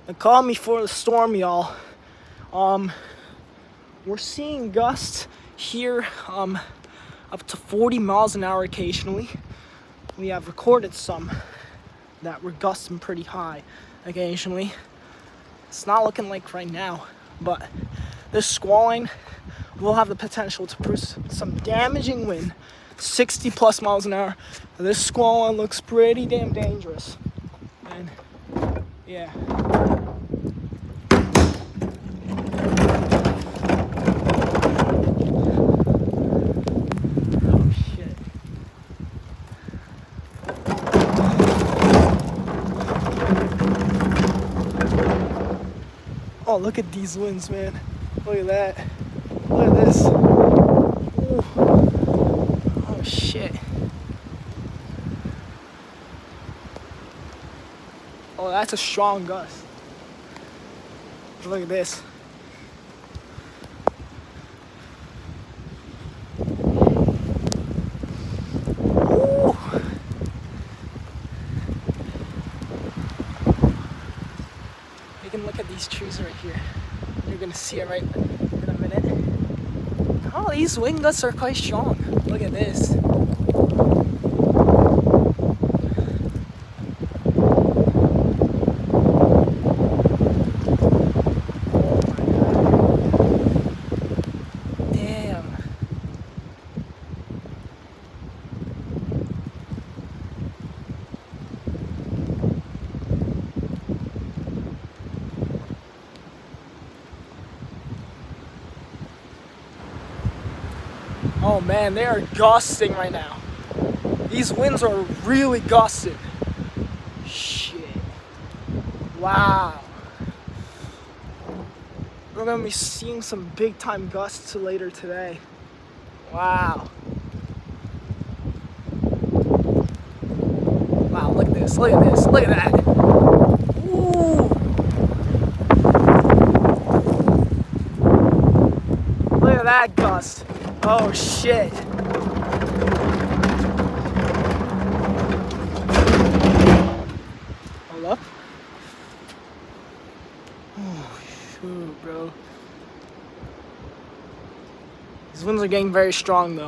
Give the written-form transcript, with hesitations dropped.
They called me for the storm, y'all. We're seeing gusts here up to 40 miles an hour occasionally. We have recorded some that were gusting pretty high occasionally. It's not looking like right now, but this squalling will have the potential to produce some damaging wind, 60 plus miles an hour. This squalling looks pretty damn dangerous. And yeah. Oh shit. Oh, look at these winds, man. Look at that. Look at this. Ooh. Oh shit. Oh, that's a strong gust. Look at this. Ooh. You can look at these trees right here. You're gonna see it right in a minute. Oh, these wind gusts are quite strong. Look at this. Oh man, they are gusting right now. These winds are really gusting. Shit. Wow. We're gonna be seeing some big time gusts later today. Wow. Wow, look at this, look at this, look at that. Ooh. Look at that gust. Oh shit. Hold up. Oh shoot, bro. These winds are getting very strong though.